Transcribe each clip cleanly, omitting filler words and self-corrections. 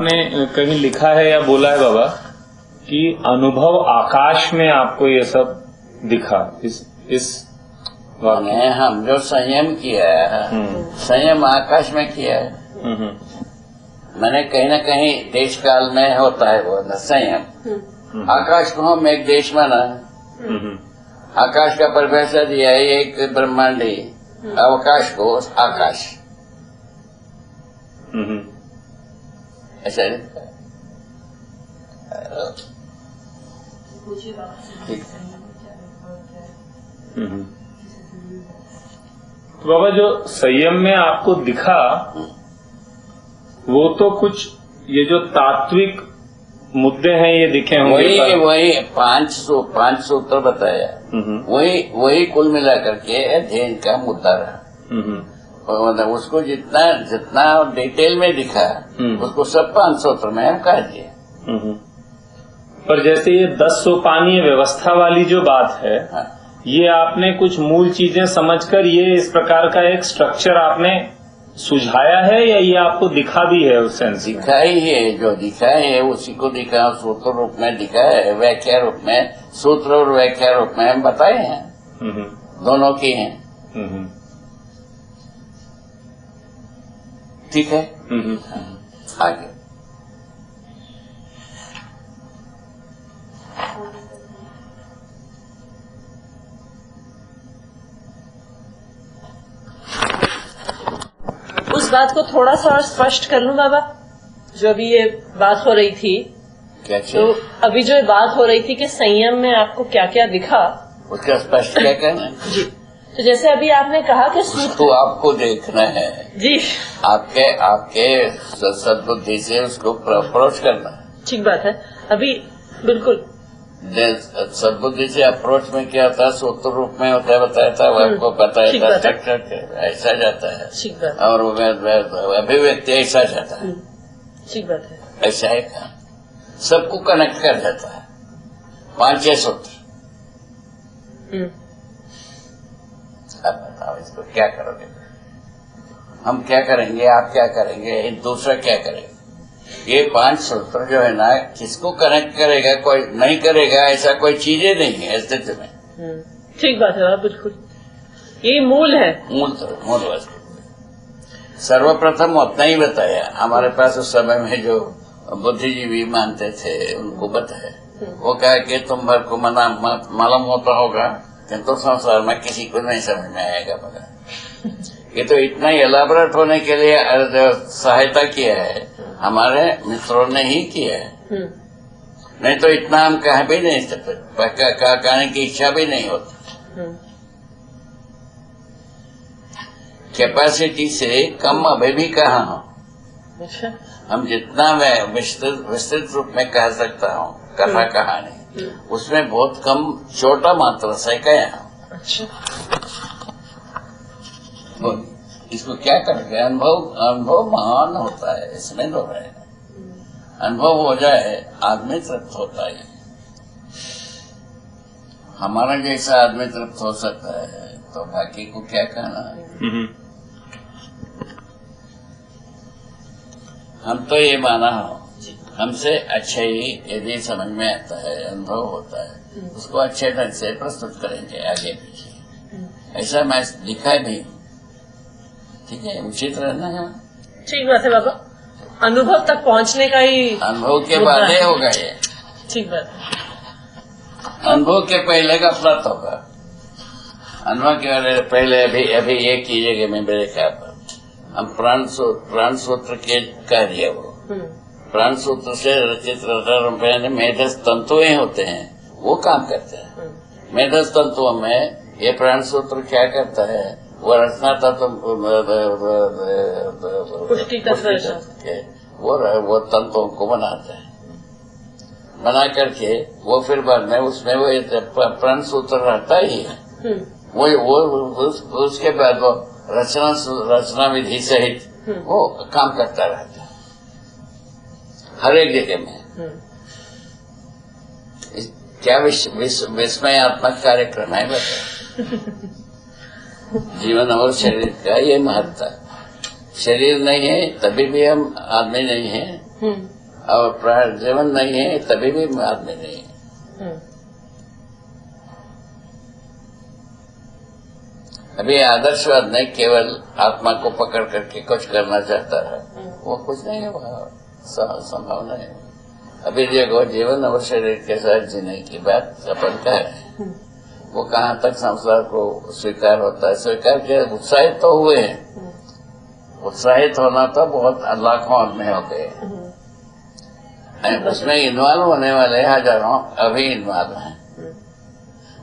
आपने कहीं लिखा है या बोला है बाबा कि अनुभव आकाश में आपको ये सब दिखा, इस मैंने हम जो संयम किया है, संयम आकाश में किया है। मैंने कहीं न कहीं देश काल में होता है वो संयम। आकाश को हम एक देश माना है। आकाश का परिभाषा दिया है एक ब्रह्मांडी, अवकाश को आकाश, ऐसा तो बाबा जो संयम में आपको दिखा वो तो कुछ ये जो तात्विक मुद्दे हैं ये दिखे होंगे, वही पांच सूत्र बताया, वही कुल मिला करके अध्ययन का मुद्दा रहा। मतलब उसको जितना डिटेल में दिखा उसको सब 5 सूत्र में हम कह दिए। पर जैसे ये 10 सोपानीय व्यवस्था वाली जो बात है, हाँ। ये आपने कुछ मूल चीजें समझकर ये इस प्रकार का एक स्ट्रक्चर आपने सुझाया है या ये आपको दिखा भी है? उस सेंस दिखा ही है, जो दिखा है उसी को दिखा, सूत्र रूप में दिखा है, व्याख्या रूप में, सूत्र और व्याख्या रूप में हम बताए हैं, दोनों की हैं। ठीक है, आगे उस बात को थोड़ा सा और स्पष्ट कर लूं बाबा, जो अभी ये बात हो रही थी। क्या तो अभी जो बात हो रही थी कि संयम में आपको क्या क्या दिखा, उसका स्पष्ट क्या कहना है जी। तो जैसे अभी आपने कहा कि उसको आपको देखना है जी, आपके सद्बुद्धि से उसको अप्रोच करना है। ठीक बात है। अभी बिल्कुल सद्बुद्धि से अप्रोच में क्या होता है, सूत्र रूप में होता है, बताया था वो आपको बताया था, स्ट्रक्चर ऐसा जाता है, ठीक बात, और अभिव्यक्ति ऐसा जाता है, ठीक बात है, ऐसा है का सबको कनेक्ट कर देता है 5-6 सूत्र। अब बताओ इसको क्या करोगे? हम क्या करेंगे, आप क्या करेंगे, दूसरा क्या करेगा? ये 5 सूत्र जो है ना, किसको कनेक्ट करेगा? कोई नहीं करेगा, ऐसा कोई चीजें नहीं है अस्तित्व में। ठीक बात है, बिल्कुल ये मूल है, मूल वस्तु। सर्वप्रथम उतना ही बताया। हमारे पास उस समय में जो बुद्धिजीवी मानते थे उनको बताया, वो कहा कि तुम भर को मालूम होता होगा किंतु संसार में किसी को नहीं समझ में आएगा। मगर ये तो इतना एलाबरेट होने के लिए सहायता किया है, हमारे मित्रों ने ही किया है, नहीं तो इतना हम कह भी नहीं सकते, कहने की इच्छा भी नहीं होती। कैपेसिटी से कम अभी भी कहा हूँ। हम जितना मैं विस्तृत रूप में कह सकता हूँ कथा कहानी, उसमें बहुत कम छोटा मात्रा से कहा हूँ। इसको क्या करेंगे? अनुभव महान होता है, इसमें तो है। अनुभव हो जाए आदमी तृप्त होता है। हमारा जैसा आदमी तृप्त हो सकता है तो बाकी को क्या कहना है? हम तो ये माना हो, हमसे अच्छे ही यदि समझ में आता है, अनुभव होता है, उसको अच्छे ढंग से प्रस्तुत करेंगे आगे पीछे। ऐसा मैं लिखा भी, ठीक है, उचित रहना है। ठीक बात है बाबा, अनुभव तक पहुंचने का ही अनुभव के बाद होगा ये। ठीक बात है, अनुभव के पहले का प्राप्त होगा। अनुभव के पहले अभी एक कीजिएगा, मैं मेरे ख्याल पर हम प्राण सूत्र के कह दिया। वो प्राण सूत्र से रचित मेधस तंतुएं होते हैं, वो काम करते हैं। मेधस तंतुओं में ये प्राण सूत्र क्या करता है? वो रचना तत्व वो तंतुओं को बनाते हैं, बना करके वो फिर बाद में उसमें वो प्राण सूत्र रहता ही है। वो उसके बाद वो रचना विधि सहित वो काम करता रहता है हर एक जगह में। क्या विस्मयात्मक कार्यक्रम है बता। जीवन और शरीर का ये महत्व। शरीर नहीं है तभी भी हम आदमी नहीं है, और जीवन नहीं है तभी भी आदमी नहीं है। अभी आदर्शवाद नहीं, केवल आत्मा को पकड़ करके कुछ करना चाहता है, वो कुछ नहीं है, संभव नहीं है। अभी देखो जीवन और शरीर के साथ जीने की बात अपन का है, वो कहाँ तक संसार को स्वीकार होता है। स्वीकार के उत्साहित तो हुए हैं, उत्साहित होना तो बहुत लाखों आदमी हो गए, उसमें इन्वॉल्व होने वाले हजारों अभी इन्वॉल्व हैं।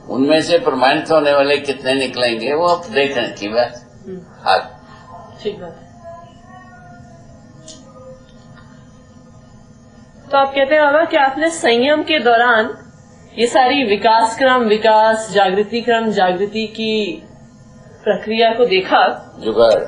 उनमें से प्रमाणित होने वाले कितने निकलेंगे वो अब देखने की बात। ठीक बात है। तो आप कहते हैं बाबा कि आपने संयम के दौरान ये सारी विकास जागृति क्रम जागृति की प्रक्रिया को देखा। जुगाड़